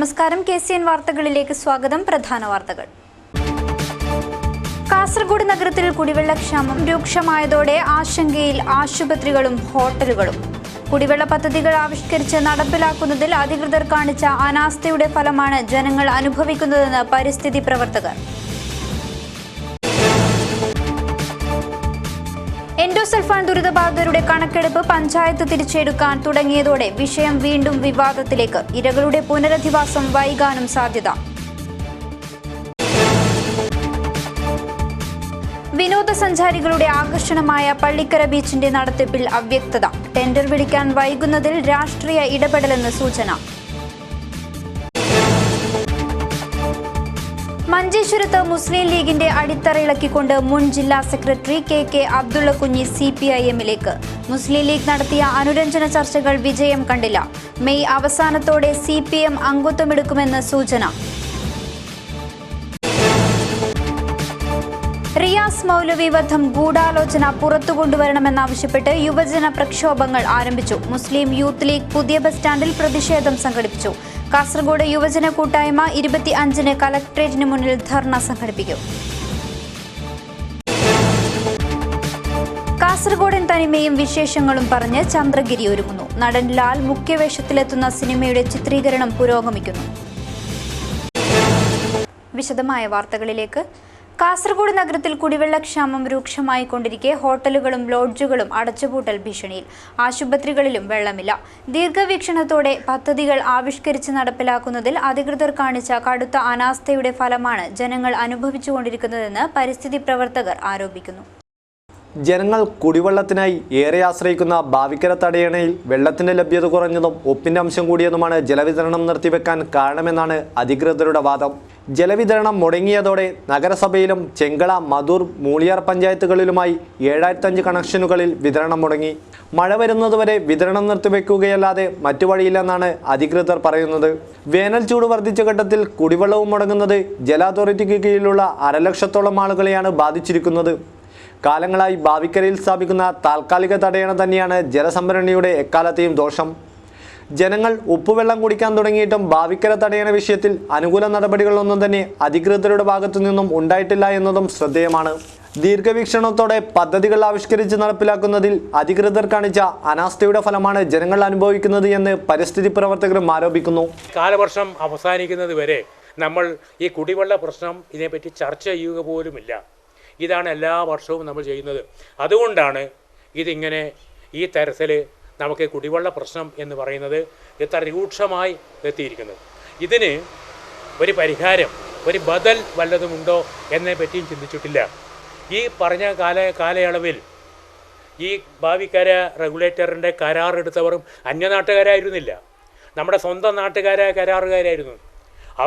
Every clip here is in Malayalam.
നമസ്കാരം. KCN വാർത്തകളിലേക്ക് സ്വാഗതം. പ്രധാന വാർത്തകൾ. കാസർഗോഡ് നഗരത്തിൽ കുടിവെള്ളക്ഷാമം രൂക്ഷമായതോടെ ആശങ്കയിൽ ആശുപത്രികളും ഹോട്ടലുകളും. കുടിവെള്ള പദ്ധതികൾ ആവിഷ്കരിച്ച് നടപ്പിലാക്കുന്നതിൽ അധികൃതർ കാണിച്ച അനാസ്ഥയുടെ ഫലമാണ് ജനങ്ങൾ അനുഭവിക്കുന്നതെന്ന് പരിസ്ഥിതി പ്രവർത്തകർ. എൻഡോസൾഫാൻ ദുരിതബാധിതരുടെ കണക്കെടുപ്പ് പഞ്ചായത്ത് തിരിച്ചെടുക്കാൻ തുടങ്ങിയതോടെ വിഷയം വീണ്ടും വിവാദത്തിലേക്ക്. ഇരകളുടെ പുനരധിവാസം വൈകാനും സാധ്യത. വിനോദസഞ്ചാരികളുടെ ആകർഷണമായ പള്ളിക്കര ബീച്ചിന്റെ നടത്തിപ്പിൽ അവ്യക്തത. ടെൻഡർ വിളിക്കാൻ വൈകുന്നതിൽ രാഷ്ട്രീയ ഇടപെടലെന്ന് സൂചന. മഞ്ചേശ്വരത്ത് മുസ്ലിം ലീഗിന്റെ അടിത്തറയിളക്കിക്കൊണ്ട് മുൻ ജില്ലാ സെക്രട്ടറി KK അബ്ദുള്ളക്കുഞ്ഞി CPIM-ലേക്ക്. മുസ്ലിം ലീഗ് നടത്തിയ അനുരഞ്ജന ചർച്ചകൾ വിജയം കണ്ടില്ല. മെയ് അവസാനത്തോടെ CPM അംഗത്വമെടുക്കുമെന്ന് സൂചന. റിയാസ് മൗലവി വധം ഗൂഢാലോചന പുറത്തുകൊണ്ടുവരണമെന്നാവശ്യപ്പെട്ട് യുവജന പ്രക്ഷോഭങ്ങൾ ആരംഭിച്ചു. മുസ്ലിം യൂത്ത് ലീഗ് പുതിയ ബസ് സ്റ്റാൻഡിൽ പ്രതിഷേധം സംഘടിപ്പിച്ചു. കാസർഗോഡ് യുവജന കൂട്ടായ്മ 25-ന് കലക്ട്രേറ്റിന് മുന്നിൽ ധർണ സംഘടിപ്പിക്കും. കാസർഗോഡൻ തനിമയും വിശേഷങ്ങളും പറഞ്ഞ് ചന്ദ്രഗിരി ഒരുങ്ങുന്നു. നടൻ ലാൽ മുഖ്യവേഷത്തിലെത്തുന്ന സിനിമയുടെ ചിത്രീകരണം പുരോഗമിക്കുന്നു. വിശദമായ വാർത്തകളിലേക്ക്. കാസർഗോഡ് നഗരത്തിൽ കുടിവെള്ളക്ഷാമം രൂക്ഷമായിക്കൊണ്ടിരിക്കെ ഹോട്ടലുകളും ലോഡ്ജുകളും അടച്ചുപൂട്ടൽ ഭീഷണിയിൽ. ആശുപത്രികളിലും വെള്ളമില്ല. ദീർഘവീക്ഷണത്തോടെ പദ്ധതികൾ ആവിഷ്കരിച്ച് നടപ്പിലാക്കുന്നതിൽ അധികൃതർ കാണിച്ച കടുത്ത അനാസ്ഥയുടെ ഫലമാണ് ജനങ്ങൾ അനുഭവിച്ചുകൊണ്ടിരിക്കുന്നതെന്ന് പരിസ്ഥിതി പ്രവർത്തകർ ആരോപിക്കുന്നു. ജനങ്ങൾ കുടിവെള്ളത്തിനായി ഏറെ ആശ്രയിക്കുന്ന ബാവിക്കര തടയണയിൽ വെള്ളത്തിന്റെ ലഭ്യത കുറഞ്ഞതും ഉപ്പിന്റെ അംശം കൂടിയതുമാണ് ജലവിതരണം നിർത്തിവെക്കാൻ കാരണമെന്നാണ് അധികൃതരുടെ വാദം. ജലവിതരണം മുടങ്ങിയതോടെ നഗരസഭയിലും ചെങ്കള, മധൂർ, മൂളിയാർ പഞ്ചായത്തുകളിലുമായി 7005 കണക്ഷനുകളിൽ വിതരണം മുടങ്ങി. മഴ വരുന്നതുവരെ വിതരണം നിർത്തിവെക്കുകയല്ലാതെ മറ്റു വഴിയില്ലെന്നാണ് അധികൃതർ പറയുന്നത്. വേനൽ ചൂട് വർദ്ധിച്ച ഘട്ടത്തിൽ കുടിവെള്ളവും മുടങ്ങുന്നത് ജല അതോറിറ്റിക്ക് കീഴിലുള്ള 1.5 ലക്ഷത്തോളം ആളുകളെയാണ് ബാധിച്ചിരിക്കുന്നത്. കാലങ്ങളായി ബാവിക്കരയിൽ സ്ഥാപിക്കുന്ന താൽക്കാലിക തടയണ തന്നെയാണ് ജലസംഭരണിയുടെ എക്കാലത്തെയും ദോഷം. ജനങ്ങൾ ഉപ്പുവെള്ളം കുടിക്കാൻ തുടങ്ങിയിട്ടും ബാവിക്കര തടയണ വിഷയത്തിൽ അനുകൂല നടപടികളൊന്നും തന്നെ അധികൃതരുടെ ഭാഗത്തു നിന്നും ഉണ്ടായിട്ടില്ല എന്നതും ശ്രദ്ധേയമാണ്. ദീർഘവീക്ഷണത്തോടെ പദ്ധതികൾ ആവിഷ്കരിച്ച് നടപ്പിലാക്കുന്നതിൽ അധികൃതർ കാണിച്ച അനാസ്ഥയുടെ ഫലമാണ് ജനങ്ങൾ അനുഭവിക്കുന്നത് എന്ന് പരിസ്ഥിതി പ്രവർത്തകരും ആരോപിക്കുന്നു. കാലവർഷം അവസാനിക്കുന്നത് വരെ നമ്മൾ ഈ കുടിവെള്ള പ്രശ്നം ഇതിനെപ്പറ്റി ചർച്ച ചെയ്യുക പോലുമില്ല. ഇതാണ് എല്ലാ വർഷവും നമ്മൾ ചെയ്യുന്നത്. അതുകൊണ്ടാണ് ഇതിങ്ങനെ ഈ തരത്തിൽ നമുക്ക് കുടിവെള്ള പ്രശ്നം എന്ന് പറയുന്നത് ഇത്ര രൂക്ഷമായി എത്തിയിരിക്കുന്നത്. ഇതിന് ഒരു പരിഹാരം, ഒരു ബദൽ വല്ലതുമുണ്ടോ എന്നതിനെ പറ്റിയും ചിന്തിച്ചിട്ടില്ല. ഈ പറഞ്ഞ കാലയളവിൽ ഈ ബാവിക്കര റെഗുലേറ്ററിൻ്റെ കരാറെടുത്തവരും അന്യനാട്ടുകാരായിരുന്നില്ല, നമ്മുടെ സ്വന്തം നാട്ടുകാരായ കരാറുകാരായിരുന്നു.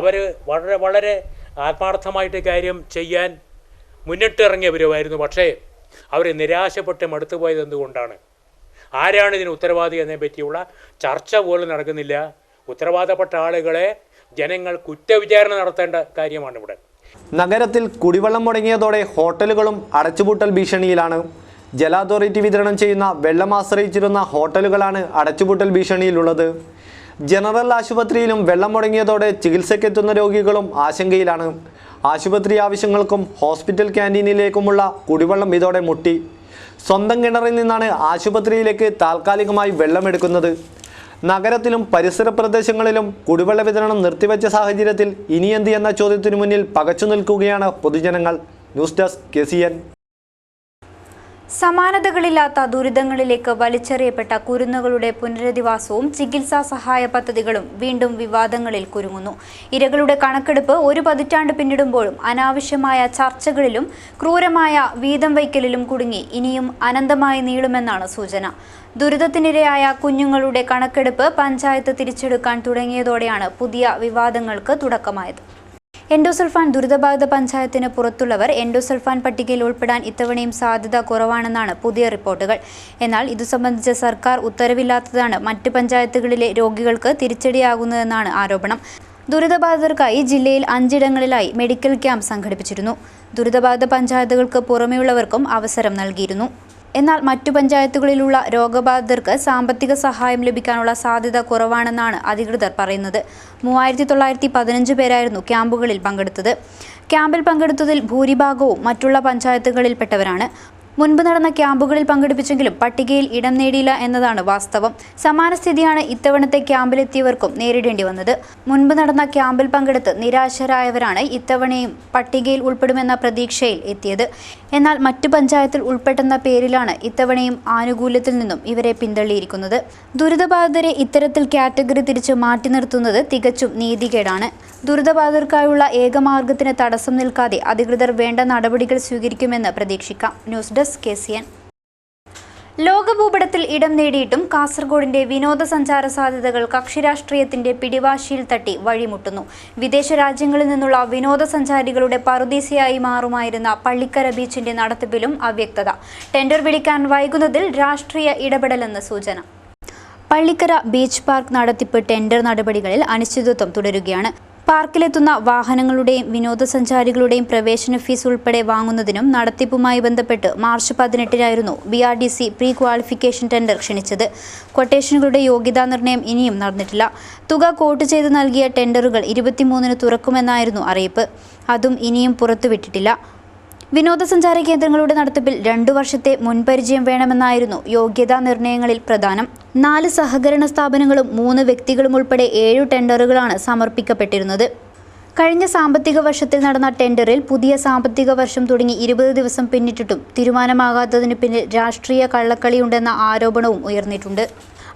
അവർ വളരെ വളരെ ആത്മാർത്ഥമായിട്ട് കാര്യം ചെയ്യാൻ മുന്നിട്ടിറങ്ങിയവരുമായിരുന്നു. പക്ഷേ അവർ നിരാശപ്പെട്ട് മടുത്തുപോയത് എന്തുകൊണ്ടാണ്? ആരാണ് ഇതിന് ഉത്തരവാദി എന്നതിനെ പറ്റിയുള്ള ചർച്ച പോലും നടക്കുന്നില്ല. ഉത്തരവാദപ്പെട്ട ആളുകളെ ജനങ്ങൾ കുറ്റവിചാരണ നടത്തേണ്ട കാര്യമാണ് ഇവിടെ. നഗരത്തിൽ കുടിവെള്ളം മുടങ്ങിയതോടെ ഹോട്ടലുകളും അടച്ചുപൂട്ടൽ ഭീഷണിയിലാണ്. ജല അതോറിറ്റി വിതരണം ചെയ്യുന്ന വെള്ളം ആശ്രയിച്ചിരുന്ന ഹോട്ടലുകളാണ് അടച്ചുപൂട്ടൽ ഭീഷണിയിലുള്ളത്. ജനറൽ ആശുപത്രിയിലും വെള്ളം മുടങ്ങിയതോടെ ചികിത്സയ്ക്കെത്തുന്ന രോഗികളും ആശങ്കയിലാണ്. ആശുപത്രി ആവശ്യങ്ങൾക്കും ഹോസ്പിറ്റൽ ക്യാൻറ്റീനിലേക്കുമുള്ള കുടിവെള്ളം ഇതോടെ മുട്ടി. സ്വന്തം കിണറിൽ നിന്നാണ് ആശുപത്രിയിലേക്ക് താൽക്കാലികമായി വെള്ളമെടുക്കുന്നത്. നഗരത്തിലും പരിസര പ്രദേശങ്ങളിലും കുടിവെള്ള വിതരണം നിർത്തിവെച്ച സാഹചര്യത്തിൽ ഇനിയെന്ത് എന്ന ചോദ്യത്തിനു മുന്നിൽ പകച്ചു നിൽക്കുകയാണ് പൊതുജനങ്ങൾ. News desk KCN. സമാനതകളില്ലാത്ത ദുരിതങ്ങളിലേക്ക് വലിച്ചെറിയപ്പെട്ട കുരുന്നുകളുടെ പുനരധിവാസവും ചികിത്സാ സഹായ പദ്ധതികളും വീണ്ടും വിവാദങ്ങളിൽ കുരുങ്ങുന്നു. ഇരകളുടെ കണക്കെടുപ്പ് 1 പതിറ്റാണ്ട് പിന്നിടുമ്പോഴും അനാവശ്യമായ ചർച്ചകളിലും ക്രൂരമായ വീതം വയ്ക്കലിലും കുടുങ്ങി ഇനിയും അനന്തമായി നീളുമെന്നാണ് സൂചന. ദുരിതത്തിനിരയായ കുഞ്ഞുങ്ങളുടെ കണക്കെടുപ്പ് പഞ്ചായത്ത് തിരിച്ചെടുക്കാൻ തുടങ്ങിയതോടെയാണ് പുതിയ വിവാദങ്ങൾക്ക് തുടക്കമായത്. എൻഡോസൾഫാൻ ദുരിതബാധിത പഞ്ചായത്തിന് പുറത്തുള്ളവർ എൻഡോസൾഫാൻ പട്ടികയിൽ ഉൾപ്പെടാൻ ഇത്തവണയും സാധ്യത കുറവാണെന്നാണ് പുതിയ റിപ്പോർട്ടുകൾ. എന്നാൽ ഇതു സംബന്ധിച്ച് സർക്കാർ ഉത്തരവില്ലാത്തതാണ് മറ്റ് പഞ്ചായത്തുകളിലെ രോഗികൾക്ക് തിരിച്ചടിയാകുന്നതെന്നാണ് ആരോപണം. ദുരിതബാധിതർക്കായി ജില്ലയിൽ 5 ഇടങ്ങളിലായി മെഡിക്കൽ ക്യാമ്പ് സംഘടിപ്പിച്ചിരുന്നു. ദുരിതബാധിത പഞ്ചായത്തുകൾക്ക് പുറമെയുള്ളവർക്കും അവസരം നൽകിയിരുന്നു. എന്നാൽ മറ്റു പഞ്ചായത്തുകളിലുള്ള രോഗബാധിതർക്ക് സാമ്പത്തിക സഹായം ലഭിക്കാനുള്ള സാധ്യത കുറവാണെന്നാണ് അധികൃതർ പറയുന്നത്. 3915 പേരായിരുന്നു ക്യാമ്പുകളിൽ പങ്കെടുത്തത്. ക്യാമ്പിൽ പങ്കെടുത്തതിൽ ഭൂരിഭാഗവും മറ്റുള്ള പഞ്ചായത്തുകളിൽപ്പെട്ടവരാണ്. മുൻപ് നടന്ന ക്യാമ്പുകളിൽ പങ്കെടുപ്പിച്ചെങ്കിലും പട്ടികയിൽ ഇടം നേടിയില്ല എന്നതാണ് വാസ്തവം. സമാന സ്ഥിതിയാണ് ഇത്തവണത്തെ ക്യാമ്പിലെത്തിയവർക്കും നേരിടേണ്ടി വന്നത്. മുൻപ് നടന്ന ക്യാമ്പിൽ പങ്കെടുത്ത് നിരാശരായവരാണ് ഇത്തവണയും പട്ടികയിൽ ഉൾപ്പെടുമെന്ന പ്രതീക്ഷയിൽ എത്തിയത്. എന്നാൽ മറ്റു പഞ്ചായത്തിൽ ഉൾപ്പെട്ടെന്ന പേരിലാണ് ഇത്തവണയും ആനുകൂല്യത്തിൽ നിന്നും ഇവരെ പിന്തള്ളിയിരിക്കുന്നത്. ദുരിതബാധിതരെ ഇത്തരത്തിൽ കാറ്റഗറി തിരിച്ച് മാറ്റി നിർത്തുന്നത് തികച്ചും നീതികേടാണ്. ദുരിതബാധിതർക്കായുള്ള ഏകമാർഗത്തിന് തടസ്സം നിൽക്കാതെ അധികൃതർ വേണ്ട നടപടികൾ സ്വീകരിക്കുമെന്ന് പ്രതീക്ഷിക്കാം. News desk KCN. ലോകഭൂപടത്തിൽ ഇടം നേടിയിട്ടും കാസർഗോഡിന്റെ വിനോദസഞ്ചാര സാധ്യതകൾ കക്ഷിരാഷ്ട്രീയത്തിന്റെ പിടിവാശിയിൽ തട്ടി വഴിമുട്ടുന്നു. വിദേശ രാജ്യങ്ങളിൽ നിന്നുള്ള വിനോദസഞ്ചാരികളുടെ പറുദീസയായി മാറുമായിരുന്ന പള്ളിക്കര ബീച്ചിന്റെ നടത്തിപ്പിലും അവ്യക്തത. ടെൻഡർ വിളിക്കാൻ വൈകുന്നതിൽ രാഷ്ട്രീയ ഇടപെടലെന്ന് സൂചന. പള്ളിക്കര ബീച്ച് പാർക്ക് നടത്തിപ്പ് ടെൻഡർ നടപടികളിൽ അനിശ്ചിതത്വം തുടരുകയാണ്. പാർക്കിലെത്തുന്ന വാഹനങ്ങളുടെയും വിനോദസഞ്ചാരികളുടെയും പ്രവേശന ഫീസ് ഉൾപ്പെടെ വാങ്ങുന്നതിനും നടത്തിപ്പുമായി ബന്ധപ്പെട്ട് മാർച്ച് 18-നായിരുന്നു BRDC പ്രീ ക്വാളിഫിക്കേഷൻ ടെൻഡർ ക്ഷണിച്ചത്. ക്വട്ടേഷനുകളുടെ യോഗ്യതാ നിർണ്ണയം ഇനിയും നടന്നിട്ടില്ല. തുക കോട്ട് ചെയ്ത് നൽകിയ ടെൻഡറുകൾ 23-ന് തുറക്കുമെന്നായിരുന്നു അറിയിപ്പ്. അതും ഇനിയും പുറത്തുവിട്ടിട്ടില്ല. വിനോദസഞ്ചാര കേന്ദ്രങ്ങളുടെ നടത്തിപ്പിൽ 2 വർഷത്തെ മുൻപരിചയം വേണമെന്നായിരുന്നു യോഗ്യതാ നിർണ്ണയങ്ങളിൽ പ്രധാനം. 4 സഹകരണ സ്ഥാപനങ്ങളും 3 വ്യക്തികളും ഉൾപ്പെടെ 7 ടെൻഡറുകളാണ് സമർപ്പിക്കപ്പെട്ടിരുന്നത്. കഴിഞ്ഞ സാമ്പത്തിക വർഷത്തിൽ നടന്ന ടെൻഡറിൽ പുതിയ സാമ്പത്തിക വർഷം തുടങ്ങി 20 ദിവസം പിന്നിട്ടിട്ടും തീരുമാനമാകാത്തതിന് പിന്നിൽ രാഷ്ട്രീയ കള്ളക്കളിയുണ്ടെന്ന ആരോപണവും ഉയർന്നിട്ടുണ്ട്.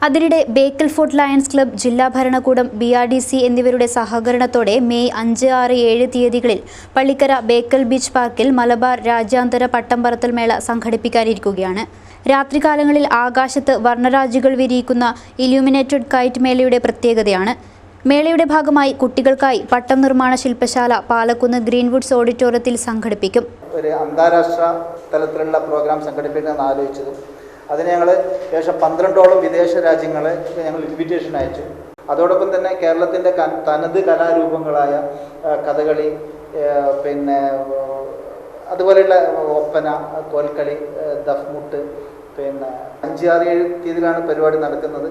അതിനിടെ ബേക്കൽ ഫോർട്ട് ലയൺസ് ക്ലബ്ബ്, ജില്ലാ ഭരണകൂടം, BRDC എന്നിവരുടെ സഹകരണത്തോടെ മെയ് 5, 6, 7 തീയതികളിൽ പള്ളിക്കര ബേക്കൽ ബീച്ച് പാർക്കിൽ മലബാർ രാജ്യാന്തര പട്ടം പറത്തൽ മേള സംഘടിപ്പിക്കാനിരിക്കുകയാണ്. രാത്രികാലങ്ങളിൽ ആകാശത്ത് വർണ്ണരാജികൾ വിരിയിക്കുന്ന ഇല്യൂമിനേറ്റഡ് കൈറ്റ് മേളയുടെ പ്രത്യേകതയാണ്. മേളയുടെ ഭാഗമായി കുട്ടികൾക്കായി പട്ടം നിർമ്മാണ ശില്പശാല പാലക്കുന്ന് ഗ്രീൻവുഡ്സ് ഓഡിറ്റോറിയത്തിൽ സംഘടിപ്പിക്കും. ഒരു അന്താരാഷ്ട്ര തലത്തിലുള്ള പ്രോഗ്രാം സംഘടിപ്പിക്കണമെന്ന് ആലോചിച്ചത്. അതിന് ഞങ്ങൾ ഏകദേശം 12ഓളം വിദേശ രാജ്യങ്ങളെ ഞങ്ങൾ ഇൻവിറ്റേഷൻ അയച്ചു. അതോടൊപ്പം തന്നെ കേരളത്തിൻ്റെ തനത് കലാരൂപങ്ങളായ കഥകളി, പിന്നെ അതുപോലെയുള്ള ഒപ്പന, കോൽക്കളി, ദഫ്മുട്ട്, പിന്നെ 5, 6, 7 തീയതിയിലാണ് പരിപാടി നടക്കുന്നത്.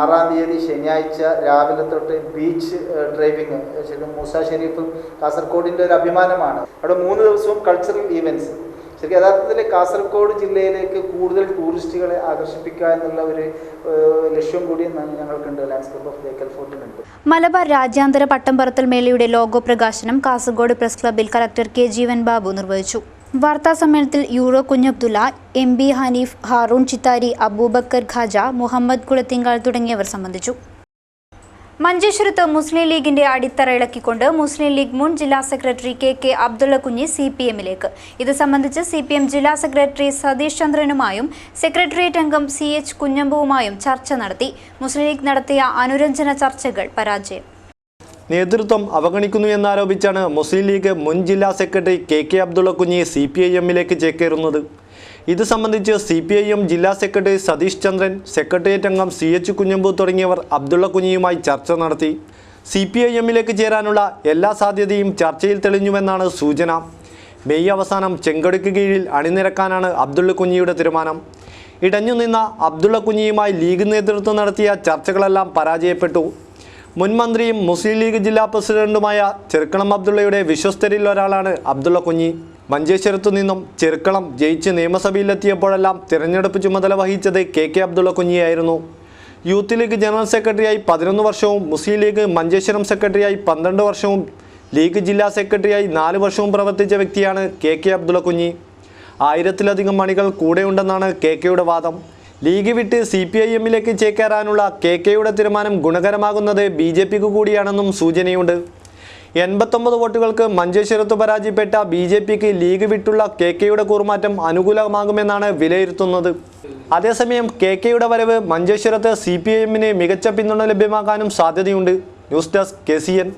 6-ാം തീയതി ശനിയാഴ്ച രാവിലെ തൊട്ട് ബീച്ച് ഡ്രൈവിങ്. ശരിക്കും മൂസ ഷെരീഫ് കാസർഗോഡിൻ്റെ ഒരു അഭിമാനമാണ്. അവിടെ 3 ദിവസവും കൾച്ചറൽ ഈവൻറ്റ്സ്. ശരിക്കും യഥാർത്ഥത്തിൽ കാസർഗോഡ് ജില്ലയിലേക്ക് കൂടുതൽ ടൂറിസ്റ്റുകളെ ആകർഷിപ്പിക്കുക എന്നുള്ള ഒരു ലക്ഷ്യം കൂടി ഞങ്ങൾക്കുണ്ട്. ലയൺസ് ക്ലബ്ബ് ഓഫ് ബേക്കൽ ഫോർട്ടിനുണ്ട്. മലബാർ രാജ്യാന്തര പട്ടം പറത്തൽ മേളയുടെ ലോഗോ പ്രകാശനം കാസർഗോഡ് പ്രസ് ക്ലബ്ബിൽ കളക്ടർ K. ജീവൻ ബാബു നിർവഹിച്ചു. വാർത്താ സമ്മേളനത്തിൽ യൂറോ കുഞ്ഞബ്ദുള്ള, MB ഹനീഫ്, ഹാറൂൺ ചിത്താരി, അബൂബക്കർ ഖാജ, മുഹമ്മദ് കുളത്തിങ്കാൽ തുടങ്ങിയവർ സംബന്ധിച്ചു. മഞ്ചേശ്വരത്ത് മുസ്ലിം ലീഗിന്റെ അടിത്തറ ഇളക്കിക്കൊണ്ട് മുസ്ലിം ലീഗ് മുൻ ജില്ലാ സെക്രട്ടറി KK അബ്ദുള്ള കുഞ്ഞി CPM-ലേക്ക്. ഇത് സംബന്ധിച്ച് CPM ജില്ലാ സെക്രട്ടറി സതീഷ് ചന്ദ്രനുമായും സെക്രട്ടേറിയറ്റ് അംഗം CH കുഞ്ഞമ്പുവുമായും ചർച്ച നടത്തി. മുസ്ലിം ലീഗ് നടത്തിയ അനുരഞ്ജന ചർച്ചകൾ പരാജയം. നേതൃത്വം അവഗണിക്കുന്നു എന്നാരോപിച്ചാണ് മുസ്ലിം ലീഗ് മുൻ ജില്ലാ സെക്രട്ടറി KK അബ്ദുള്ള കുഞ്ഞി CPIM-ലേക്ക് ചേക്കേറുന്നത്. ഇത് സംബന്ധിച്ച് CPIM ജില്ലാ സെക്രട്ടറി സതീഷ് ചന്ദ്രൻ, സെക്രട്ടേറിയറ്റ് അംഗം CH കുഞ്ഞമ്പു തുടങ്ങിയവർ അബ്ദുള്ള കുഞ്ഞിയുമായി ചർച്ച നടത്തി. CPIM-ലേക്ക് ചേരാനുള്ള എല്ലാ സാധ്യതയും ചർച്ചയിൽ തെളിഞ്ഞുവെന്നാണ് സൂചന. മെയ് അവസാനം ചെങ്കോടിക്ക് കീഴിൽ അണിനിരക്കാനാണ് അബ്ദുള്ള കുഞ്ഞിയുടെ തീരുമാനം. ഇടഞ്ഞുനിന്ന അബ്ദുള്ള കുഞ്ഞിയുമായി ലീഗ് നേതൃത്വം നടത്തിയ ചർച്ചകളെല്ലാം പരാജയപ്പെട്ടു. മുൻ മന്ത്രിയും മുസ്ലിം ലീഗ് ജില്ലാ പ്രസിഡന്റുമായ ചെർക്കളം അബ്ദുള്ളയുടെ വിശ്വസ്തരിൽ ഒരാളാണ് അബ്ദുള്ള കുഞ്ഞി. മഞ്ചേശ്വരത്തു നിന്നും ചെർക്കളം ജയിച്ച് നിയമസഭയിലെത്തിയപ്പോഴെല്ലാം തിരഞ്ഞെടുപ്പ് ചുമതല വഹിച്ചത് KK അബ്ദുള്ള കുഞ്ഞിയായിരുന്നു. യൂത്ത് ലീഗ് ജനറൽ സെക്രട്ടറിയായി 11 വർഷവും മുസ്ലിം ലീഗ് മഞ്ചേശ്വരം സെക്രട്ടറിയായി 12 വർഷവും ലീഗ് ജില്ലാ സെക്രട്ടറിയായി 4 വർഷവും പ്രവർത്തിച്ച വ്യക്തിയാണ് KK അബ്ദുള്ള കുഞ്ഞി. 1000-ലധികം അണികൾ കൂടെയുണ്ടെന്നാണ് KKയുടെ വാദം. ലീഗ് വിട്ട് CPIM-ലേക്ക് ചേക്കേറാനുള്ള KKയുടെ തീരുമാനം ഗുണകരമാകുന്നത് BJPക്ക് കൂടിയാണെന്നും സൂചനയുണ്ട്. 89 വോട്ടുകൾക്ക് മഞ്ചേശ്വരത്ത് പരാജയപ്പെട്ട BJPക്ക് ലീഗ് വിട്ടുള്ള KKയുടെ കൂറുമാറ്റം അനുകൂലമാകുമെന്നാണ് വിലയിരുത്തുന്നത്. അതേസമയം KKയുടെ വരവ് മഞ്ചേശ്വരത്ത് CPIM-ന് മികച്ച പിന്തുണ ലഭ്യമാക്കാനും സാധ്യതയുണ്ട്. News desk KCN.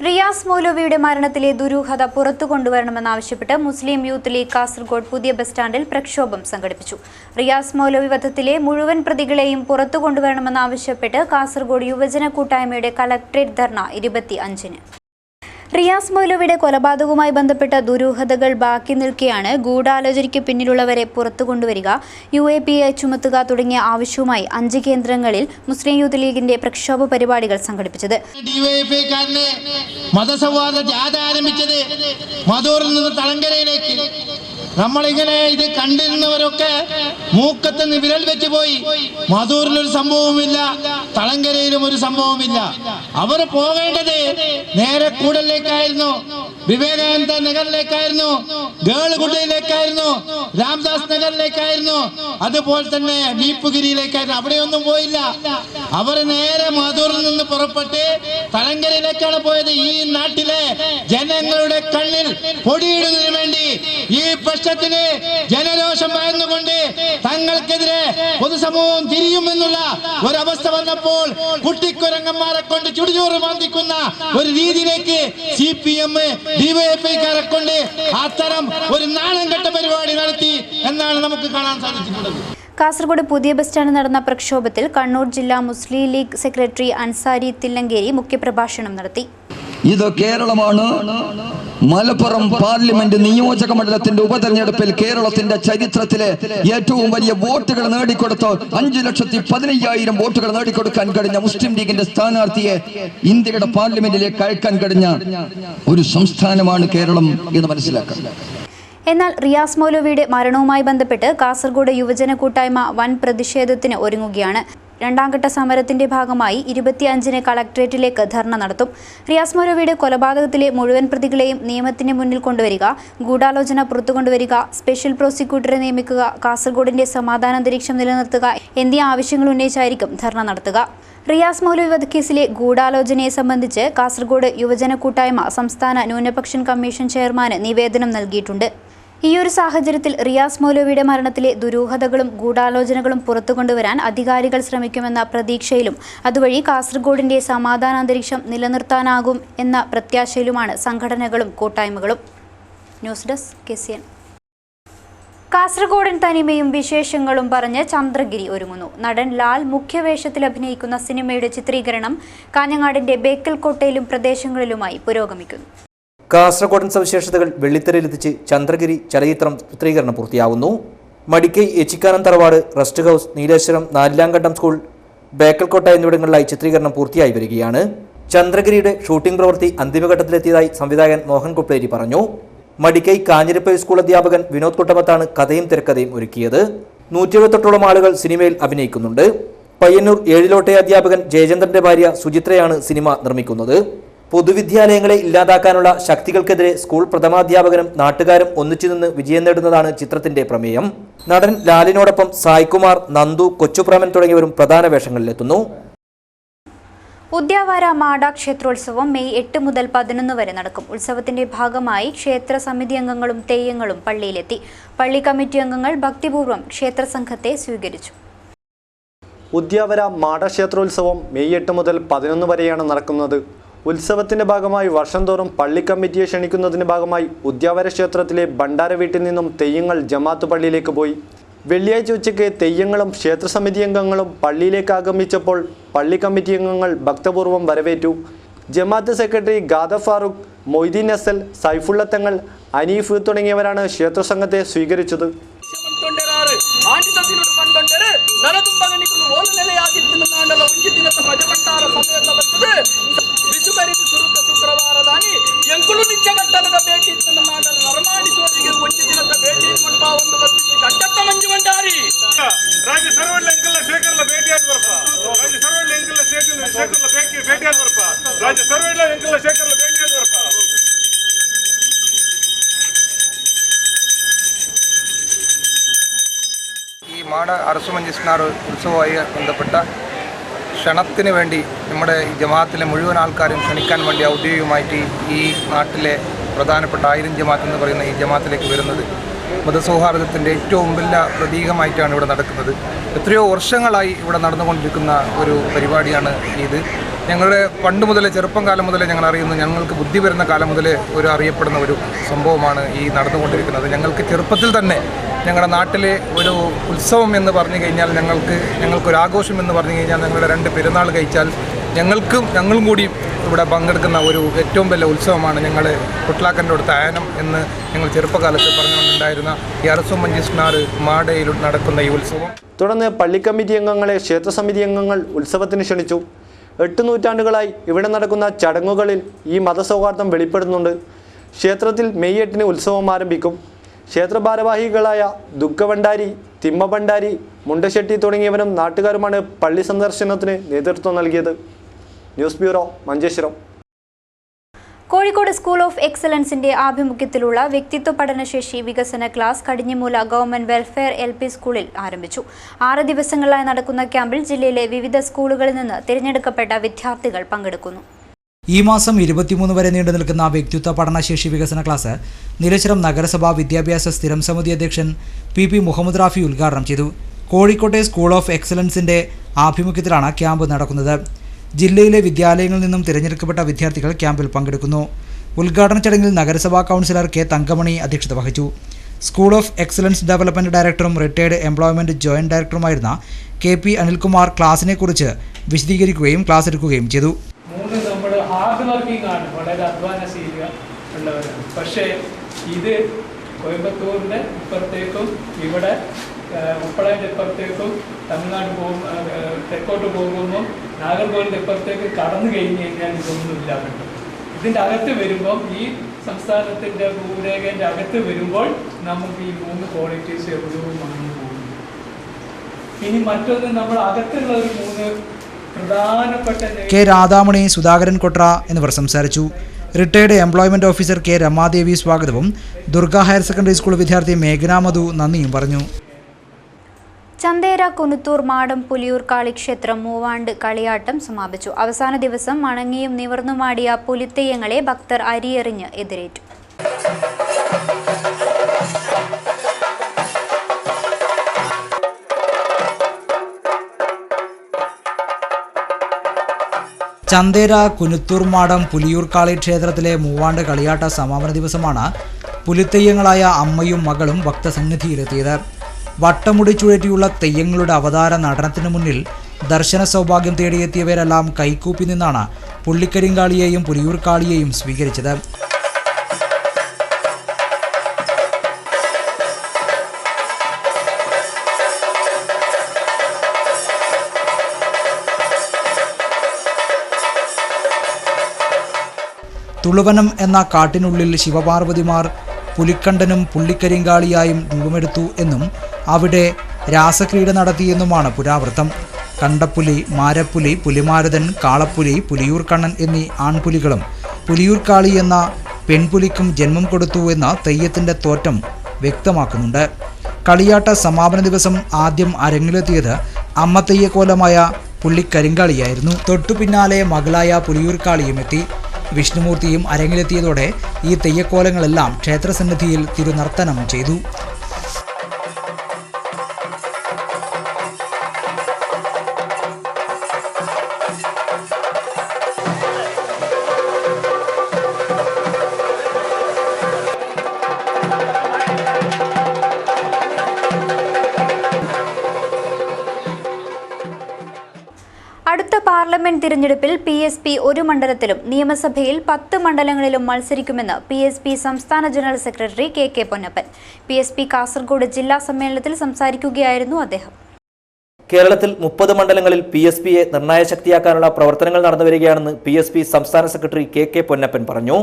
റിയാസ് മൗലവിയുടെ മരണത്തിലെ ദുരൂഹത പുറത്തു കൊണ്ടുവരണമെന്നാവശ്യപ്പെട്ട് മുസ്ലിം യൂത്ത് ലീഗ് കാസർഗോഡ് പുതിയ ബസ് സ്റ്റാൻഡിൽ പ്രക്ഷോഭം സംഘടിപ്പിച്ചു. റിയാസ് മൗലവി വധത്തിലെ മുഴുവൻ പ്രതികളെയും പുറത്തു കൊണ്ടുവരണമെന്നാവശ്യപ്പെട്ട് കാസർഗോഡ് യുവജന കൂട്ടായ്മയുടെ കളക്ടറേറ്റ് ധർണ 25-ന്. റിയാസ് മൗലവിയുടെ കൊലപാതകവുമായി ബന്ധപ്പെട്ട ദുരൂഹതകൾ ബാക്കി നിൽക്കെയാണ് ഗൂഢാലോചനയ്ക്ക് പിന്നിലുള്ളവരെ പുറത്തു കൊണ്ടുവരിക, UAPA ചുമത്തുക തുടങ്ങിയ ആവശ്യവുമായി 5 കേന്ദ്രങ്ങളിൽ മുസ്ലിം യൂത്ത് ലീഗിന്റെ പ്രക്ഷോഭ പരിപാടികൾ സംഘടിപ്പിച്ചത്. മതസൗഹാർദ്ദ ജാഥ ആരംഭിച്ചത് മധൂറിൽ നിന്ന് തളങ്കരയിലേക്ക്. നമ്മളിങ്ങനെ ഇത് കണ്ടിരുന്നവരൊക്കെ മൂക്കത്ത് നിന്ന് വിരൽ വെച്ച് പോയി. മധൂരിലൊരു സംഭവമില്ല, തളങ്കരയിലും ഒരു സംഭവമില്ല. അവർ പോകേണ്ടത് നേരെ കൂടലിലേക്കായിരുന്നു, വിവേകാനന്ദ നഗറിലേക്കായിരുന്നു, ഗേളുകുട്ടിയിലേക്കായിരുന്നു, രാംദാസ് നഗറിലേക്കായിരുന്നു, അതുപോലെ തന്നെ വീപ്പുഗിരിയിലേക്കായിരുന്നു. അവിടെയൊന്നും പോയില്ല. അവർ നേരെ മധൂറിൽ നിന്ന് പുറപ്പെട്ട് തളങ്കരയിലേക്കാണ് പോയത്. ഈ നാട്ടിലെ ജനങ്ങളുടെ കണ്ണിൽ പൊടിയിടുന്നതിന് വേണ്ടി, ഈ പ്രശ്നത്തിന് ജനരോഷം പകർന്നുകൊണ്ട് തങ്ങൾക്കെതിരെ പൊതുസമൂഹം തിരിയുമെന്നുള്ള ഒരവസ്ഥ വന്നപ്പോൾ കുട്ടിക്കുരങ്ങന്മാരെ കൊണ്ട് ചുടുചോറ് ബാധിക്കുന്ന ഒരു രീതിയിലേക്ക് CPM DYFIക്കാരെ കൊണ്ട് അത്തരം ഒരു നാണം കെട്ട പരിപാടി നടത്തി എന്നാണ് നമുക്ക് കാണാൻ സാധിച്ചിട്ടുള്ളത്. കാസർഗോഡ് പുതിയ ബസ് സ്റ്റാൻഡിൽ നടന്ന പ്രക്ഷോഭത്തിൽ കണ്ണൂർ ജില്ലാ മുസ്ലിം ലീഗ് സെക്രട്ടറി അൻസാരി തില്ലങ്കേരി മുഖ്യപ്രഭാഷണം നടത്തി. ഇത് കേരളമാണ്. മലപ്പുറം പാർലമെന്റ് നിയോജക മണ്ഡലത്തിന്റെ ഉപതെരഞ്ഞെടുപ്പിൽ കേരളത്തിന്റെ ചരിത്രത്തിലെ ഏറ്റവും വലിയ വോട്ടുകൾ നേടിക്കൊടുത്ത് 5,15,000 വോട്ടുകൾ നേടിക്കൊടുക്കാൻ കഴിഞ്ഞ മുസ്ലിം ലീഗിന്റെ സ്ഥാനാർത്ഥിയെ ഇന്ത്യയുടെ പാർലമെന്റിലേക്ക് അയക്കാൻ കഴിഞ്ഞ ഒരു സംസ്ഥാനമാണ് കേരളം എന്ന് മനസ്സിലാക്കാം. എന്നാൽ റിയാസ് മൗലവിയുടെ മരണവുമായി ബന്ധപ്പെട്ട് കാസർഗോഡ് യുവജന കൂട്ടായ്മ വൻ പ്രതിഷേധത്തിന് ഒരുങ്ങുകയാണ്. 2ാം ഘട്ട സമരത്തിന്റെ ഭാഗമായി 25-ന് കളക്ടറേറ്റിലേക്ക് ധർണ നടത്തും. റിയാസ് മൗലവിയുടെ കൊലപാതകത്തിലെ മുഴുവൻ പ്രതികളെയും നിയമത്തിന് മുന്നിൽ കൊണ്ടുവരിക, ഗൂഢാലോചന പുറത്തുകൊണ്ടുവരിക, സ്പെഷ്യൽ പ്രോസിക്യൂട്ടറെ നിയമിക്കുക, കാസർഗോഡിന്റെ സമാധാന അന്തരീക്ഷം നിലനിർത്തുക എന്നീ ആവശ്യങ്ങൾ ഉന്നയിച്ചായിരിക്കും ധർണ നടത്തുക. റിയാസ് മൗലവി വധക്കേസിലെ ഗൂഢാലോചനയെ സംബന്ധിച്ച് കാസർഗോഡ് യുവജന കൂട്ടായ്മ സംസ്ഥാന ന്യൂനപക്ഷ കമ്മീഷൻ ചെയർമാന് നിവേദനം നൽകിയിട്ടുണ്ട്. ഈയൊരു സാഹചര്യത്തിൽ റിയാസ് മൗലവിയുടെ മരണത്തിലെ ദുരൂഹതകളും ഗൂഢാലോചനകളും പുറത്തുകൊണ്ടുവരാൻ അധികാരികൾ ശ്രമിക്കുമെന്ന പ്രതീക്ഷയിലും അതുവഴി കാസർഗോഡിന്റെ സമാധാന അന്തരീക്ഷം നിലനിർത്താനാകും എന്ന പ്രത്യാശയിലുമാണ് സംഘടനകളും കൂട്ടായ്മകളും. News desk KCN. കാസർഗോഡൻ തനിമയും വിശേഷങ്ങളും പറഞ്ഞ് ചന്ദ്രഗിരി ഒരുങ്ങുന്നു. നടൻ ലാൽ മുഖ്യവേഷത്തിൽ അഭിനയിക്കുന്ന സിനിമയുടെ ചിത്രീകരണം കാഞ്ഞങ്ങാടിന്റെ ബേക്കൽ കോട്ടയിലും പ്രദേശങ്ങളിലുമായി പുരോഗമിക്കുന്നു. കാസർഗോഡൻ സവിശേഷതകൾ വെള്ളിത്തിരയിലെത്തിച്ച് ചന്ദ്രഗിരി ചലച്ചിത്രം ചിത്രീകരണം പൂർത്തിയാവുന്നു. മടിക്കൈ ഏച്ചിക്കാനം തറവാട്, റെസ്റ്റ് ഹൗസ്, നീലേശ്വരം, നാലിലാംകണ്ടം സ്കൂൾ, ബേക്കൽക്കോട്ട എന്നിവിടങ്ങളിലായി ചിത്രീകരണം പൂർത്തിയായി വരികയാണ്. ചന്ദ്രഗിരിയുടെ ഷൂട്ടിംഗ് പ്രവൃത്തി അന്തിമഘട്ടത്തിലെത്തിയതായി സംവിധായകൻ മോഹൻ കുപ്ലേരി പറഞ്ഞു. മടിക്കൈ കാഞ്ഞിരപ്പള്ളി സ്കൂൾ അധ്യാപകൻ വിനോദ് കുട്ടമത്താണ് കഥയും തിരക്കഥയും ഒരുക്കിയത്. 178ഓളം ആളുകൾ സിനിമയിൽ അഭിനയിക്കുന്നുണ്ട്. പയ്യന്നൂർ ഏഴിലോട്ടെ അധ്യാപകൻ ജയചന്ദ്രന്റെ ഭാര്യ സുചിത്രയാണ് സിനിമ നിർമ്മിക്കുന്നത്. പൊതുവിദ്യാലയങ്ങളെ ഇല്ലാതാക്കാനുള്ള ശക്തികൾക്കെതിരെ സ്കൂൾ പ്രഥമാധ്യാപകനും നാട്ടുകാരും ഒന്നിച്ചു നിന്ന് വിജയം നേടുന്നതാണ് ചിത്രത്തിന്റെ പ്രമേയം. നടൻ ലാലിനോടൊപ്പം സായ്കുമാർ, നന്ദു, കൊച്ചുപ്രേമൻ തുടങ്ങിയവരും പ്രധാന വേഷങ്ങളിലെത്തുന്നു. ഉദ്യാവര മാട ക്ഷേത്രോത്സവം മെയ് 8 മുതൽ 11 വരെ നടക്കും. ഉത്സവത്തിന്റെ ഭാഗമായി ക്ഷേത്ര സമിതി അംഗങ്ങളും തെയ്യങ്ങളും പള്ളിയിലെത്തി. പള്ളി കമ്മിറ്റി അംഗങ്ങൾ ഭക്തിപൂർവ്വം ക്ഷേത്ര സംഘത്തെ സ്വീകരിച്ചു. ഉദ്യാവര മാട ക്ഷേത്രോത്സവം മെയ് 8 മുതൽ 11 വരെയാണ് നടക്കുന്നത്. ഉത്സവത്തിന്റെ ഭാഗമായി വർഷം തോറും പള്ളി കമ്മിറ്റിയെ ക്ഷണിക്കുന്നതിന്റെ ഭാഗമായി ഉദ്യാവര ക്ഷേത്രത്തിലെ ഭണ്ഡാര വീട്ടിൽ നിന്നും തെയ്യങ്ങൾ ജമാഅത്ത് പള്ളിയിലേക്ക് പോയി. വെള്ളിയാഴ്ച ഉച്ചയ്ക്ക് തെയ്യങ്ങളും ക്ഷേത്രസമിതി അംഗങ്ങളും പള്ളിയിലേക്ക് ആഗമിച്ചപ്പോൾ പള്ളി കമ്മിറ്റി അംഗങ്ങൾ ഭക്തപൂർവ്വം വരവേറ്റു. ജമാഅത്ത് സെക്രട്ടറി ഗാദ ഫാറൂഖ്, മൊയ്തീൻ അസൽ, സൈഫുള്ള തങ്ങൾ, അനീഫ് തുടങ്ങിയവരാണ് ക്ഷേത്രസംഘത്തെ സ്വീകരിച്ചത്. ഈ മാട അറസുമഞ്ചിസ്നാർ ഉത്സവവുമായി ബന്ധപ്പെട്ട ക്ഷണത്തിന് വേണ്ടി നമ്മുടെ ഈ ജമാഅത്തിലെ മുഴുവൻ ആൾക്കാരും ക്ഷണിക്കാൻ വേണ്ടി ഔദ്യോഗികമായിട്ട് ഈ നാട്ടിലെ പ്രധാനപ്പെട്ട 1000 ജമാഅത്ത് എന്ന് പറയുന്ന ഈ ജമാഅത്തിലേക്ക് വരുന്നത് മതസൗഹാർദ്ദത്തിൻ്റെ ഏറ്റവും വലിയ പ്രതീകമായിട്ടാണ് ഇവിടെ നടക്കുന്നത്. എത്രയോ വർഷങ്ങളായി ഇവിടെ നടന്നുകൊണ്ടിരിക്കുന്ന ഒരു പരിപാടിയാണ് ഇത്. ഞങ്ങളുടെ പണ്ട് മുതലേ, ചെറുപ്പം കാലം മുതലേ ഞങ്ങൾ അറിയുന്നു, ഞങ്ങൾക്ക് ബുദ്ധി വരുന്ന കാലം മുതലേ അറിയപ്പെടുന്ന ഒരു സംഭവമാണ് ഈ നടന്നുകൊണ്ടിരിക്കുന്നത്. ഞങ്ങൾക്ക് ചെറുപ്പത്തിൽ തന്നെ ഞങ്ങളുടെ നാട്ടിലെ ഒരു ഉത്സവം എന്ന് പറഞ്ഞു കഴിഞ്ഞാൽ ഞങ്ങൾക്കൊരാഘോഷം എന്ന് പറഞ്ഞു കഴിഞ്ഞാൽ ഞങ്ങളുടെ 2 പെരുന്നാൾ കഴിച്ചാൽ ഞങ്ങളും കൂടി ഇവിടെ പങ്കെടുക്കുന്ന ഒരു ഏറ്റവും വലിയ ഉത്സവമാണ് ഞങ്ങൾ കുട്ട്ലാക്കൻ്റെ തായനം എന്ന് ഞങ്ങൾ ചെറുപ്പകാലത്ത് പറഞ്ഞുകൊണ്ടുണ്ടായിരുന്ന ഈ അറസു മഞ്ചിസ്നാർ മാടയിൽ നടക്കുന്ന ഈ ഉത്സവം. തുടർന്ന് പള്ളി കമ്മിറ്റി അംഗങ്ങളെ ക്ഷേത്രസമിതി അംഗങ്ങൾ ഉത്സവത്തിന് ക്ഷണിച്ചു. 8 നൂറ്റാണ്ടുകളായി ഇവിടെ നടക്കുന്ന ചടങ്ങുകളിൽ ഈ മതസൗഹാർദ്ദം വെളിപ്പെടുന്നുണ്ട്. ക്ഷേത്രത്തിൽ മെയ് 8-ന് ഉത്സവം ആരംഭിക്കും. ക്ഷേത്ര ഭാരവാഹികളായ ദുഃഖഭണ്ഡാരി, തിമ്മഭണ്ഡാരി, മുണ്ടശെട്ടി തുടങ്ങിയവരും നാട്ടുകാരുമാണ് പള്ളി സന്ദർശനത്തിന് നേതൃത്വം നൽകിയത്. News bureau, Manjeshwaram. Kozhikode school of എക്സലൻസിന്റെ ആഭിമുഖ്യത്തിലുള്ള വ്യക്തിത്വ പഠനശേഷി വികസന class Kadinjimoola government welfare LP സ്കൂളിൽ ആരംഭിച്ചു. 6 ദിവസങ്ങളിലായി നടക്കുന്ന ക്യാമ്പിൽ ജില്ലയിലെ വിവിധ സ്കൂളുകളിൽ നിന്ന് തിരഞ്ഞെടുക്കപ്പെട്ട വിദ്യാർത്ഥികൾ പങ്കെടുക്കുന്നു. ഈ മാസം 23 വരെ നീണ്ടു നിൽക്കുന്ന വ്യക്തിത്വ പഠനശേഷി വികസന ക്ലാസ് നീലേശ്വരം നഗരസഭാ വിദ്യാഭ്യാസ സ്ഥിരം സമിതി അധ്യക്ഷൻ PP മുഹമ്മദ് റാഫി ഉദ്ഘാടനം ചെയ്തു. കോഴിക്കോട്ടെ സ്കൂൾ ഓഫ് എക്സലൻസിന്റെ ആഭിമുഖ്യത്തിലാണ് ക്യാമ്പ് നടക്കുന്നത്. ജില്ലയിലെ വിദ്യാലയങ്ങളിൽ നിന്നും തിരഞ്ഞെടുക്കപ്പെട്ട വിദ്യാർത്ഥികൾ ക്യാമ്പിൽ പങ്കെടുക്കുന്നു. ഉദ്ഘാടന ചടങ്ങിൽ നഗരസഭാ കൗൺസിലർ K തങ്കമണി അധ്യക്ഷത വഹിച്ചു. സ്കൂൾ ഓഫ് എക്സലൻസ് ഡെവലപ്മെന്റ് ഡയറക്ടറും റിട്ടയർഡ് എംപ്ലോയ്മെന്റ് ജോയിന്റ് ഡയറക്ടറുമായിരുന്ന KP അനിൽകുമാർ ക്ലാസിനെക്കുറിച്ച് വിശദീകരിക്കുകയും ക്ലാസ് എടുക്കുകയും ചെയ്തു. ഹാർഡ് വർക്കിംഗ് ആണ്, വളരെ അധ്വാനശീല ഉള്ളവരാണ്. പക്ഷേ ഇത് കോയമ്പത്തൂരിൻ്റെ ഇപ്പുറത്തേക്കും ഇവിടെ ഉപ്പളേൻ്റെ ഇപ്പുറത്തേക്കും തമിഴ്നാട് തെക്കോട്ട് പോകുമ്പോൾ നാഗർകോവിലിൻ്റെ ഇപ്പുറത്തേക്ക് കടന്നു കഴിഞ്ഞ് കഴിഞ്ഞാൽ ഇതൊന്നും ഇല്ലാതുണ്ട്. ഇതിൻ്റെ അകത്ത് വരുമ്പം ഈ സംസ്ഥാനത്തിൻ്റെ ഭൂരേഖൻ്റെ അകത്ത് വരുമ്പോൾ നമുക്ക് ഈ 3 ക്വാളിറ്റീസ് എവിടെയും മറന്നു പോകുന്നു. ഇനി മറ്റൊന്ന് നമ്മൾ അകത്തുള്ള ഒരു 3 പ്രധാനപ്പെട്ട K രാധാമണി, സുധാകരൻ കൊട്ര എന്നിവർ സംസാരിച്ചു. Retired employment officer K Ramadevi സ്വാഗതവും ദുർഗ ഹയർ സെക്കൻഡറി സ്കൂൾ വിദ്യാർത്ഥി മേഘന മധു നന്ദിയും പറഞ്ഞു. ചന്തേര കുനുത്തൂർ മാടം പുലിയൂർ കാളിക്ഷേത്രം മൂവാണ്ട് കളിയാട്ടം സമാപിച്ചു. അവസാന ദിവസം മണങ്ങിയും നിവർന്നുമാടിയ പുലിത്തെയ്യങ്ങളെ ഭക്തർ അരിയെറിഞ്ഞ് എതിരേറ്റു. ചന്തേര കുനുത്തൂർ മാടം പുലിയൂർക്കാളി ക്ഷേത്രത്തിലെ മൂവാണ്ട് കളിയാട്ട സമാപന ദിവസമാണ് പുലിത്തെയ്യങ്ങളായ അമ്മയും മകളും ഭക്തസന്നിധിയിലെത്തിയത്. വട്ടമുടി ചുഴറ്റിയുള്ള തെയ്യങ്ങളുടെ അവതാര നടനത്തിനു മുന്നിൽ ദർശന സൗഭാഗ്യം തേടിയെത്തിയവരെല്ലാം കൈകൂപ്പി നിന്നാണ് പുള്ളിക്കരിങ്കാളിയെയും പുലിയൂർക്കാളിയെയും സ്വീകരിച്ചത്. തുളുവനം എന്ന കാട്ടിനുള്ളിൽ ശിവപാർവതിമാർ പുലിക്കണ്ടനും പുള്ളിക്കരിങ്കാളിയായും രൂപമെടുത്തു എന്നും അവിടെ രാസക്രീഡ നടത്തിയെന്നുമാണ് പുരാവൃത്തം. കണ്ടപ്പുലി, മാരപ്പുലി, പുലിമാരുതൻ, കാളപ്പുലി, പുലിയൂർക്കണ്ണൻ എന്നീ ആൺപുലികളും പുലിയൂർക്കാളി എന്ന പെൺപുലിക്കും ജന്മം കൊടുത്തു എന്ന തെയ്യത്തിൻ്റെ തോറ്റം വ്യക്തമാക്കുന്നുണ്ട്. കളിയാട്ട സമാപന ദിവസം ആദ്യം അരങ്ങിലെത്തിയത് അമ്മത്തെയ്യക്കോലമായ പുള്ളിക്കരിങ്കാളിയായിരുന്നു. തൊട്ടു പിന്നാലെ മകളായ പുലിയൂർക്കാളിയും എത്തി. വിഷ്ണുമൂർത്തിയും അരങ്ങിലെത്തിയതോടെ ഈ തെയ്യക്കോലങ്ങളെല്ലാം ക്ഷേത്രസന്നിധിയിൽ തിരുനർത്തനം ചെയ്തു. അടുത്ത പാർലമെന്റ് തിരഞ്ഞെടുപ്പിൽ PSP ഒരു മണ്ഡലത്തിലും നിയമസഭയിൽ 10 മണ്ഡലങ്ങളിലും മത്സരിക്കുമെന്ന് PSP സംസ്ഥാന general secretary KK Ponnappan. PSP Kasaragod ജില്ലാ സമ്മേളനത്തിൽ സംസാരിക്കുകയായിരുന്നു അദ്ദേഹം. കേരളത്തിൽ 30 മണ്ഡലങ്ങളിൽ PSPയെ നിർണായക ശക്തിയാക്കാനുള്ള പ്രവർത്തനങ്ങൾ നടന്നുവരികയാണെന്ന് PSP സംസ്ഥാന സെക്രട്ടറി KK പൊന്നപ്പൻ പറഞ്ഞു.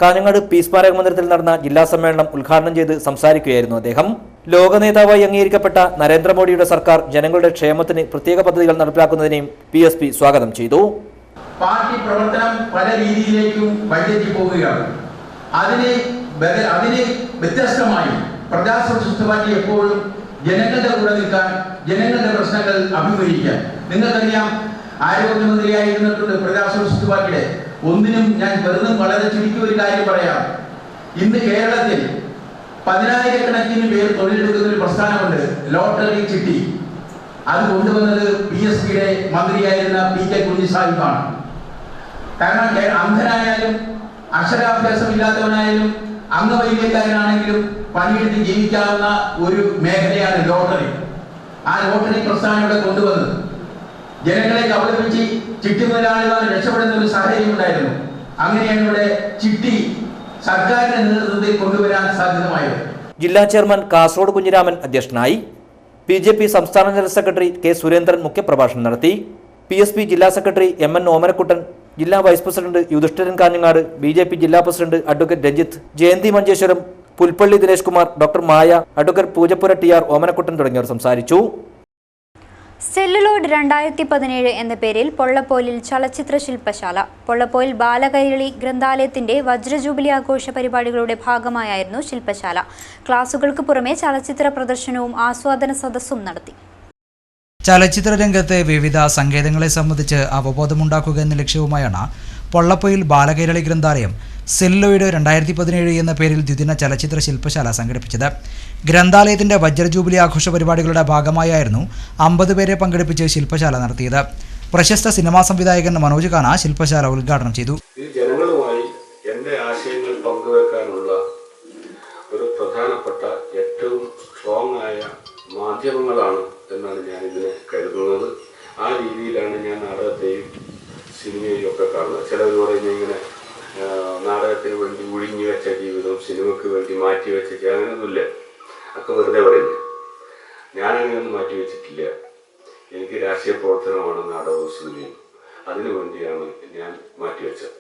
കാഞ്ഞങ്ങാട് പീസ് സ്മാരക മന്ദിരത്തിൽ നടന്ന ജില്ലാ സമ്മേളനം ഉദ്ഘാടനം ചെയ്ത് സംസാരിക്കുകയായിരുന്നു അദ്ദേഹം. ലോക നേതാവായി അംഗീകരിക്കപ്പെട്ട നരേന്ദ്രമോദിയുടെ സർക്കാർ ജനങ്ങളുടെ ക്ഷേമത്തിന് പ്രത്യേക പദ്ധതികൾ നടപ്പിലാക്കുന്നതിനെയും PSP സ്വാഗതം ചെയ്തു. പാർട്ടി പ്രവർത്തനം പല രീതിയിലേക്കും വഴിതെറ്റി പോവുകയാണ്. അതിന് വ്യത്യസ്തമായി പ്രജാസോഷ്യലിസ്റ്റ് പാർട്ടി എപ്പോഴും ജനങ്ങളുടെ കൂടെ നിൽക്കാൻ, ജനങ്ങളുടെ പ്രശ്നങ്ങൾ അഭിമുഖീകരിക്കാൻ. നിങ്ങൾക്കറിയാം, ആരോഗ്യമന്ത്രിയായിരുന്നിട്ടുണ്ട് പ്രജാസോഷ്യലിസ്റ്റ് പാർട്ടിയുടെ. ഒന്നിനും ഞാൻ വെറുതെ വളരെ ചുരുക്കി ഒരു കാര്യം പറയാം. ഇന്ന് കേരളത്തിൽ 10,000 പേർ തൊഴിലെടുക്കുന്ന ഒരു പ്രസ്ഥാനമുണ്ട്, ലോട്ടറി ചിട്ടി. അത് കൊണ്ടുവന്നത് PSPയുടെ മന്ത്രിയായിരുന്ന PK കുഞ്ഞിസാഹിബാണ്. കാരണം അന്ധനായാലും അക്ഷരാഭ്യാസമില്ലാത്തവനായാലും അംഗവൈകല്യക്കാരനാണെങ്കിലും പണിയെടുത്ത് ജീവിക്കാവുന്ന ഒരു മേഖലയാണ് ലോട്ടറി. ആ ലോട്ടറി പ്രസ്ഥാനം ഇവിടെ കൊണ്ടുവന്നത് ജനങ്ങളെ കബളിപ്പിച്ച് ചിട്ടി മുതലാളിമാർ രക്ഷപ്പെടുന്ന ഒരു സാഹചര്യം ഉണ്ടായിരുന്നു. അങ്ങനെയാണ് ഇവിടെ ചിട്ടി സർക്കാരിന്റെ നേതൃത്വത്തിൽ കൊണ്ടുവരാൻ സാധ്യതമായത്. ജില്ലാ ചെയർമാൻ കാസർഗോഡ് കുഞ്ഞിരാമൻ അധ്യക്ഷനായി. BJP സംസ്ഥാന ജനറൽ സെക്രട്ടറി K. സുരേന്ദ്രൻ മുഖ്യപ്രഭാഷണം നടത്തി. PSP ജില്ലാ സെക്രട്ടറി MN ഓമനക്കുട്ടൻ, ജില്ലാ vice president Yudhishthiran Kanhangad, BJP ജില്ലാ president advocate Ranjith, Jayanthi Manjeshwaram, Pulpally Dinesh Kumar, doctor Maya, advocate Poojappura TR Omanakuttan തുടങ്ങിയവർ സംസാരിച്ചു. സെല്ലുലോഡ് 2017 എന്ന പേരിൽ പൊള്ളപ്പോലിൽ ചലച്ചിത്ര ശില്പശാല. പൊള്ളപ്പോയിൽ ബാലകൈരളി ഗ്രന്ഥാലയത്തിന്റെ വജ്രജൂബിലി ആഘോഷ പരിപാടികളുടെ ഭാഗമായായിരുന്നു ശില്പശാല. ക്ലാസുകൾക്ക് പുറമെ ചലച്ചിത്ര പ്രദർശനവും ആസ്വാദന സദസ്സും നടത്തി. ചലച്ചിത്ര രംഗത്തെ വിവിധ സങ്കേതങ്ങളെ സംബന്ധിച്ച് അവബോധമുണ്ടാക്കുക എന്ന ലക്ഷ്യവുമായാണ് പൊള്ളപ്പൊയിൽ ബാലകൈരളി ഗ്രന്ഥാലയം സെല്ലുലോയിഡ് 2017 എന്ന പേരിൽ ദ്വിദിന ചലച്ചിത്ര ശില്പശാല സംഘടിപ്പിച്ചത്. ഗ്രന്ഥാലയത്തിന്റെ വജ്രജൂബിലി ആഘോഷ പരിപാടികളുടെ ഭാഗമായായിരുന്നു 50 പേരെ പങ്കെടുപ്പിച്ച് ശില്പശാല നടത്തിയത്. പ്രശസ്ത സിനിമാ സംവിധായകൻ മനോജ് ഖാന ശില്പശാല ഉദ്ഘാടനം ചെയ്തു. ജനങ്ങളുമായി എൻ്റെ ആശയങ്ങൾ പങ്കുവെക്കാനുള്ള ഒരു പ്രധാനപ്പെട്ട ഏറ്റവും സ്ട്രോങ് ആയ മാധ്യമങ്ങളാണ് എന്നാണ് ഞാൻ ഇതിനെ കരുതുന്നത്. ആ രീതിയിലാണ് ഞാൻ നാടകത്തെയും സിനിമയും ഒക്കെ കാണുന്നത്. ചിലർ പറയുന്നത് ഇങ്ങനെ നാടകത്തിന് വേണ്ടി ഒഴിഞ്ഞു വെച്ച ജീവിതം, സിനിമയ്ക്ക് വേണ്ടി മാറ്റിവെച്ച അങ്ങനെയൊന്നുമില്ല. ഒക്കെ വെറുതെ പറയുന്നത്. ഞാനങ്ങനെയൊന്നും മാറ്റിവെച്ചിട്ടില്ല. എനിക്ക് രാഷ്ട്രീയ പ്രവർത്തനമാണ് നാടകവും സിനിമയും. അതിനുവേണ്ടിയാണ് ഞാൻ മാറ്റിവെച്ചത്.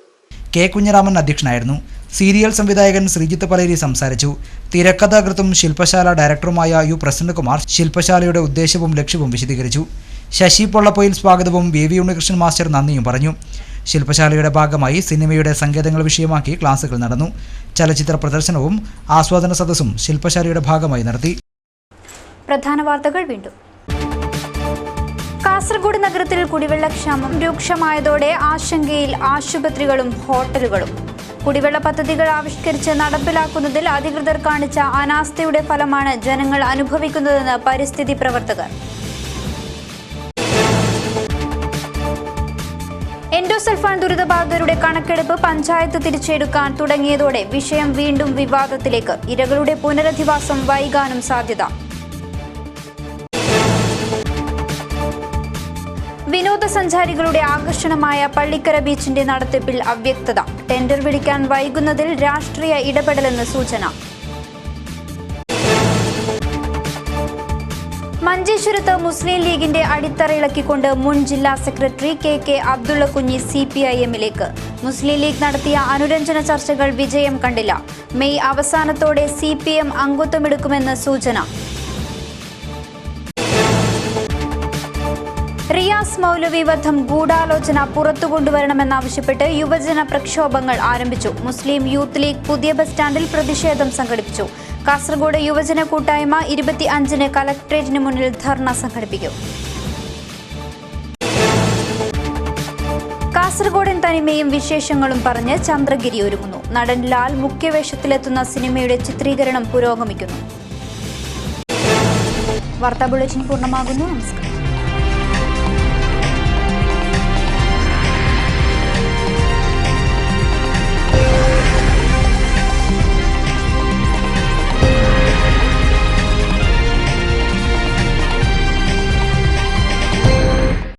K. കുഞ്ഞിരാമൻ അധ്യക്ഷനായിരുന്നു. സീരിയൽ സംവിധായകൻ ശ്രീജിത്ത് പലേരി സംസാരിച്ചു. തിരക്കഥാകൃത്തും ശില്പശാല ഡയറക്ടറുമായ U. പ്രസന്നകുമാർ ശില്പശാലയുടെ ഉദ്ദേശവും ലക്ഷ്യവും വിശദീകരിച്ചു. ശശി പൊള്ളപ്പൊയിൽ സ്വാഗതവും VV ഉണ്ണികൃഷ്ണൻ മാസ്റ്റർ നന്ദിയും പറഞ്ഞു. ശില്പശാലയുടെ ഭാഗമായി സിനിമയുടെ സങ്കേതങ്ങൾ വിഷയമാക്കി ക്ലാസുകൾ നടന്നു. ചലച്ചിത്ര പ്രദർശനവും ആസ്വാദന സദസ്സും ശില്പശാലയുടെ ഭാഗമായി നടത്തി. പ്രധാന വാർത്തകൾ വീണ്ടും. കാസർഗോഡ് നഗരത്തിൽ കുടിവെള്ളക്ഷാമം രൂക്ഷമായതോടെ ആശങ്കയിൽ ആശുപത്രികളും ഹോട്ടലുകളും. കുടിവെള്ള പദ്ധതികൾ ആവിഷ്കരിച്ച് നടപ്പിലാക്കുന്നതിൽ അധികൃതർ കാണിച്ച അനാസ്ഥയുടെ ഫലമാണ് ജനങ്ങൾ അനുഭവിക്കുന്നതെന്ന് പരിസ്ഥിതി പ്രവർത്തകർ. എൻഡോസൾഫാൻ ദുരിതബാധിതരുടെ കണക്കെടുപ്പ് പഞ്ചായത്ത് തിരിച്ചെടുക്കാൻ തുടങ്ങിയതോടെ വിഷയം വീണ്ടും വിവാദത്തിലേക്ക്. ഇരകളുടെ പുനരധിവാസം വൈകാനും സാധ്യത. വിനോദസഞ്ചാരികളുടെ ആകർഷണമായ പള്ളിക്കര ബീച്ചിന്റെ നടത്തിപ്പിൽ അവ്യക്തത. ടെൻഡർ വിളിക്കാൻ വൈകുന്നതിൽ രാഷ്ട്രീയ ഇടപെടലെന്ന് സൂചന. മഞ്ചേശ്വരത്ത് മുസ്ലിം ലീഗിന്റെ അടിത്തറയിളക്കിക്കൊണ്ട് മുൻ ജില്ലാ സെക്രട്ടറി KK അബ്ദുള്ള കുഞ്ഞി CPIM-ലേക്ക്. മുസ്ലിം ലീഗ് നടത്തിയ അനുരഞ്ജന ചർച്ചകൾ വിജയം കണ്ടില്ല. മെയ് അവസാനത്തോടെ CPM അംഗത്വമെടുക്കുമെന്ന് സൂചന. റിയാസ് മൗലവി വധം ഗൂഢാലോചന പുറത്തുകൊണ്ടുവരണമെന്നാവശ്യപ്പെട്ട് യുവജന പ്രക്ഷോഭങ്ങൾ ആരംഭിച്ചു. മുസ്ലിം യൂത്ത് ലീഗ് പുതിയ ബസ് സ്റ്റാൻഡിൽ പ്രതിഷേധം സംഘടിപ്പിച്ചു. കാസർഗോഡ് യുവജന കൂട്ടായ്മ 25-ന് കലക്ട്രേറ്റിന് മുന്നിൽ ധർണ സംഘടിപ്പിക്കും. കാസർഗോഡൻ തനിമയും വിശേഷങ്ങളും പറഞ്ഞ് ചന്ദ്രഗിരി ഒരുങ്ങുന്നു. നടൻ ലാൽ മുഖ്യവേഷത്തിലെത്തുന്ന സിനിമയുടെ ചിത്രീകരണം പുരോഗമിക്കുന്നു. വാർത്താ ബുള്ളറ്റിൻ പൂർണ്ണമാകുന്നു. നമസ്കാരം.